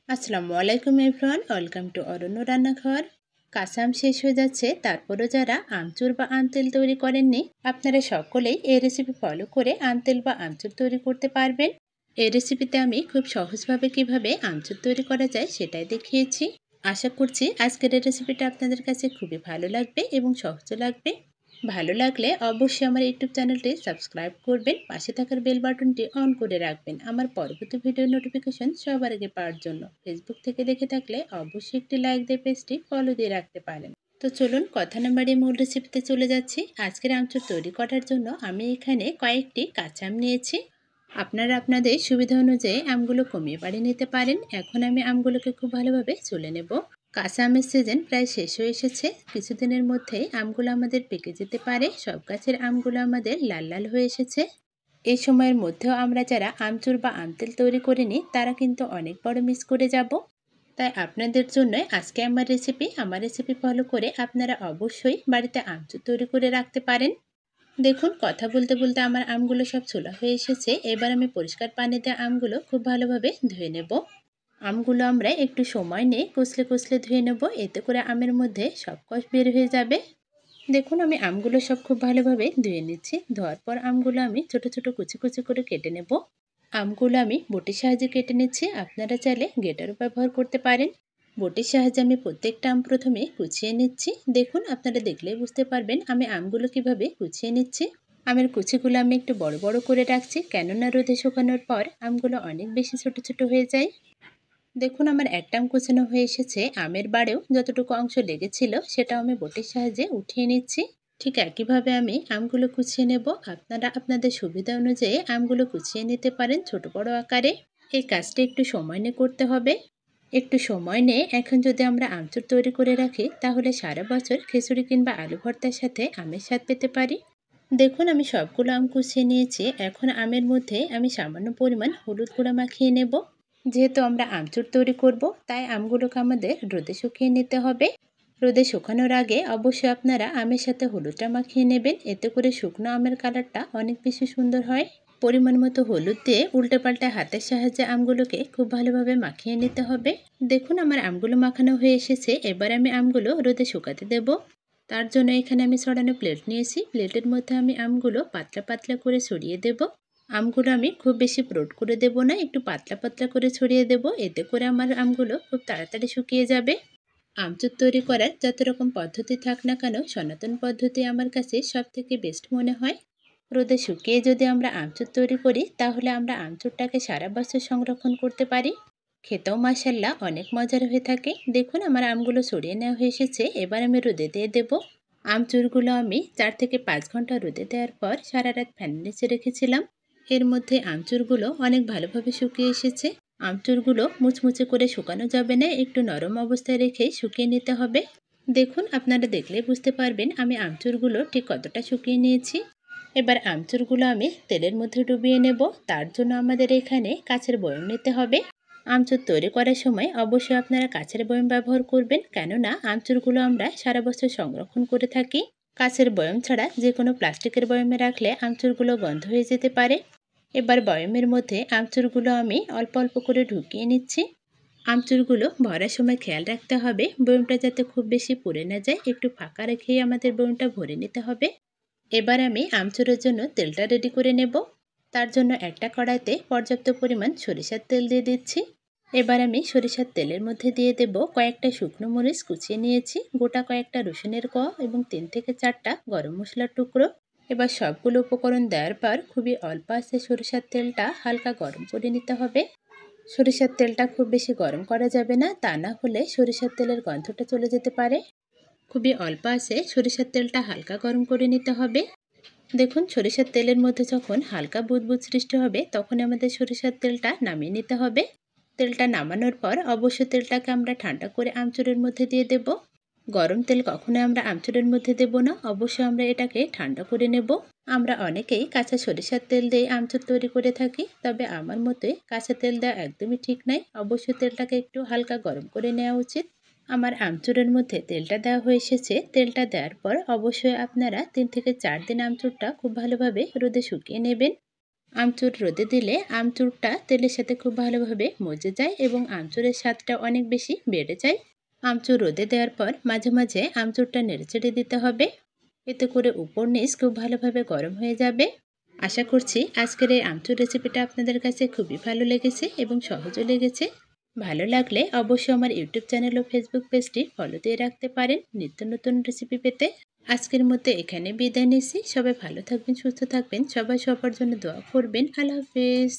আসসালামু আলাইকুম everyone, welcome to অরণ্য রান্নাঘর। কাঁচা আম শেষ হয়ে যাচ্ছে, তারপরও যারা আমচুর বা আমতেল তৈরি করেননি, আপনারা সকলেই এই রেসিপি ফলো করে আমতেল বা আমচুর তৈরি করতে পারবেন। এই রেসিপিতে আমি খুব সহজভাবে কিভাবে আমচুর তৈরি করা যায় সেটাই দেখিয়েছি। আশা করছি আজকের এই রেসিপিটা আপনাদের কাছে খুবই ভালো লাগবে এবং সহজও লাগবে। ভালো লাগলে অবশ্যই আমার ইউটিউব চ্যানেলটি সাবস্ক্রাইব করবেন, পাশে থাকার বেল বাটনটি অন করে রাখবেন আমার পরবর্তী ভিডিও নোটিফিকেশন সবার আগে পাওয়ার জন্য। ফেসবুক থেকে দেখে থাকলে অবশ্যই একটি লাইক দিয়ে পেজটি ফলো দিয়ে রাখতে পারেন। তো চলুন কথা না বাড়িয়ে মূল রেসিপিতে চলে যাচ্ছি। আজকের আমচুর তৈরি করার জন্য আমি এখানে কয়েকটি কাঁচা আম নিয়েছি। আপনারা আপনাদের সুবিধা অনুযায়ী আমগুলো কমিয়ে বাড়িয়ে নিতে পারেন। এখন আমি আমগুলোকে খুব ভালোভাবে চুলে নেব। কাঁচা আমের সিজন প্রায় শেষ হয়ে এসেছে, কিছুদিনের মধ্যেই আমগুলো আমাদের পেকে যেতে পারে। সব গাছের আমগুলো আমাদের লাল লাল হয়ে এসেছে। এই সময়ের মধ্যেও আমরা যারা আমচুর বা আমতেল তৈরি করিনি তারা কিন্তু অনেক বড় মিস করে যাব। তাই আপনাদের জন্য আজকে আমার রেসিপি ফলো করে আপনারা অবশ্যই বাড়িতে আমচুর তৈরি করে রাখতে পারেন। দেখুন, কথা বলতে বলতে আমার আমগুলো সব ছোলা হয়ে এসেছে। এবার আমি পরিষ্কার পানি দিয়ে আমগুলো খুব ভালোভাবে ধুয়ে নেব। আমগুলো আমরা একটু সময় নিয়ে কষলে কষলে ধুয়ে নেব, এতে করে আমের মধ্যে সব কষ বের হয়ে যাবে। দেখুন, আমি আমগুলো সব খুব ভালোভাবে ধুয়ে নিচ্ছি। ধোয়ার পর আমগুলো আমি ছোট ছোট কুচি কুচি করে কেটে নেব। আমগুলো আমি বটির সাহায্যে কেটে নিচ্ছি, আপনারা চাইলে গ্রেটারও ব্যবহার করতে পারেন। বটির সাহায্যে আমি প্রত্যেকটা আম প্রথমে কুচিয়ে নিচ্ছি। দেখুন, আপনারা দেখলেই বুঝতে পারবেন আমি আমগুলো কিভাবে কুচিয়ে নিচ্ছি। আমের কুচিগুলো আমি একটু বড় বড় করে রাখছি, কেননা রোদে শুকানোর পর আমগুলো অনেক বেশি ছোট ছোট হয়ে যায়। দেখুন, আমার একটা আম কুচানো হয়ে এসেছে। আমের বাড়েও যতটুকু অংশ লেগেছিল সেটাও আমি বটির সাহায্যে উঠিয়ে নিচ্ছি। ঠিক একইভাবে আমি আমগুলো কুচিয়ে নেব। আপনারা আপনাদের সুবিধা অনুযায়ী আমগুলো কুচিয়ে নিতে পারেন ছোট বড় আকারে। এই কাজটা একটু সময় নিয়ে করতে হবে। একটু সময় নিয়ে এখন যদি আমরা আমচুর তৈরি করে রাখি তাহলে সারা বছর খিচুড়ি কিংবা আলু ভর্তার সাথে আমের স্বাদ পেতে পারি। দেখুন, আমি সবগুলো আম কুচিয়ে নিয়েছি। এখন আমের মধ্যে আমি সামান্য পরিমাণ হলুদ গুঁড়া মাখিয়ে নেব। যেহেতু আমরা আমচুর তৈরি করব, তাই আমগুলোকে আমাদের রোদে শুকিয়ে নিতে হবে। রোদে শুকানোর আগে অবশ্যই আপনারা আমের সাথে হলুদটা মাখিয়ে নেবেন, এতে করে শুকনো আমের কালারটা অনেক বেশি সুন্দর হয়। পরিমাণ মতো হলুদ দিয়ে উল্টে পাল্টে হাতের সাহায্যে আমগুলোকে খুব ভালোভাবে মাখিয়ে নিতে হবে। দেখুন, আমার আমগুলো মাখানো হয়ে এসেছে। এবার আমি আমগুলো রোদে শুকাতে দেব। তার জন্য এখানে আমি ছড়ানো প্লেট নিয়েছি। প্লেটের মধ্যে আমি আমগুলো পাতলা পাতলা করে ছড়িয়ে দেব। আমগুলো আমি খুব বেশি ব্রড করে দেব না, একটু পাতলা পাতলা করে ছড়িয়ে দেব, এতে করে আমার আমগুলো খুব তাড়াতাড়ি শুকিয়ে যাবে। আমচুর তৈরি করার যত রকম পদ্ধতি থাক না কেন, সনাতন পদ্ধতি আমার কাছে সব থেকে বেস্ট মনে হয়। রোদে শুকিয়ে যদি আমরা আমচুর তৈরি করি তাহলে আমরা আমচুরটাকে সারা বছর সংরক্ষণ করতে পারি। খেতেও মাশাআল্লাহ অনেক মজার হয়ে থাকে। দেখুন, আমার আমগুলো সরিয়ে নেওয়া হয়ে এসেছে। এবার আমি রোদে দিয়ে দেব। আমচুরগুলো আমি 4 থেকে 5 ঘন্টা রোদে দেওয়ার পর সারা রাত ফ্যানের নিচে রেখেছিলাম। এর মধ্যে আমচুরগুলো অনেক ভালোভাবে শুকিয়ে এসেছে। আমচুরগুলো মুচমুচে করে শুকানো যাবে না, একটু নরম অবস্থায় রেখেই শুকিয়ে নিতে হবে। দেখুন, আপনারা দেখলেই বুঝতে পারবেন আমি আমচুরগুলো ঠিক কতটা শুকিয়ে নিয়েছি। এবার আমচুরগুলো আমি তেলের মধ্যে ডুবিয়ে নেব। তার জন্য আমাদের এখানে কাঁচের বয়ম নিতে হবে। আমচুর তৈরি করার সময় অবশ্যই আপনারা কাঁচের বয়ম ব্যবহার করবেন, কেননা আমচুরগুলো আমরা সারা বছর সংরক্ষণ করে থাকি। কাঁচের বয়ম ছাড়া যে কোনো প্লাস্টিকের বয়মে রাখলে আমচুরগুলো গন্ধ হয়ে যেতে পারে। এবার বয়মের মধ্যে আমচুরগুলো আমি অল্প অল্প করে ঢুকিয়ে নিচ্ছি। আমচুরগুলো ভরার সময় খেয়াল রাখতে হবে বয়মটা যাতে খুব বেশি পুড়ে না যায়, একটু ফাঁকা রেখেই আমাদের বয়মটা ভরে নিতে হবে। এবার আমি আমচুরের জন্য তেলটা রেডি করে নেব। তার জন্য একটা কড়াইতে পর্যাপ্ত পরিমাণ সরিষার তেল দিয়ে দিচ্ছি। এবার আমি সরিষার তেলের মধ্যে দিয়ে দেব কয়েকটা শুকনো মরিচ কুচিয়ে নিয়েছি, গোটা কয়েকটা রসুনের কোয়া এবং 3 থেকে 4টা গরম মশলার টুকরো। এবার সবগুলো উপকরণ দেওয়ার পর খুবই অল্প আঁচে সরিষার তেলটা হালকা গরম করে নিতে হবে। সরিষার তেলটা খুব বেশি গরম করা যাবে না, তা না হলে সরিষার তেলের গন্ধটা চলে যেতে পারে। খুবই অল্প আঁচে সরিষার তেলটা হালকা গরম করে নিতে হবে। দেখুন, সরিষার তেলের মধ্যে যখন হালকা বুদবুদ সৃষ্টি হবে তখন আমাদের সরিষার তেলটা নামিয়ে নিতে হবে। তেলটা নামানোর পর অবশ্যই তেলটাকে আমরা ঠান্ডা করে আমচুরের মধ্যে দিয়ে দেব। গরম তেল কখনোই আমরা আমচুরের মধ্যে দেব না, অবশ্যই আমরা এটাকে ঠান্ডা করে নেব। আমরা অনেকেই কাঁচা সরিষার তেল দিয়ে আমচুর তৈরি করে থাকি, তবে আমার মতে কাঁচা তেল দেওয়া একদমই ঠিক নয়। অবশ্যই তেলটাকে একটু হালকা গরম করে নেওয়া উচিত। আমার আমচুরের মধ্যে তেলটা দেওয়া হয়ে এসেছে। তেলটা দেওয়ার পর অবশ্যই আপনারা 3 থেকে 4 দিন আমচুরটা খুব ভালোভাবে রোদে শুকিয়ে নেবেন। আমচুর রোদে দিলে আমচুরটা তেলের সাথে খুব ভালোভাবে মজে যায় এবং আমচুরের স্বাদটা অনেক বেশি বেড়ে যায়। আমচুর রোদে দেওয়ার পর মাঝে মাঝে আমচুরটা নেড়েচেড়ে দিতে হবে, এতে করে উপর নিচ খুব ভালোভাবে গরম হয়ে যাবে। আশা করছি আজকের এই আমচুর রেসিপিটা আপনাদের কাছে খুবই ভালো লেগেছে এবং সহজও লেগেছে। ভালো লাগলে অবশ্যই আমার ইউটিউব চ্যানেল ও ফেসবুক পেজটি ফলো দিয়ে রাখতে পারেন নিত্য নতুন রেসিপি পেতে। আজকের মতো এখানে বিদায় নিচ্ছি। সবাই ভালো থাকবেন, সুস্থ থাকবেন, সবাই সবার জন্য দোয়া করবেন। আল্লাহ হাফেজ।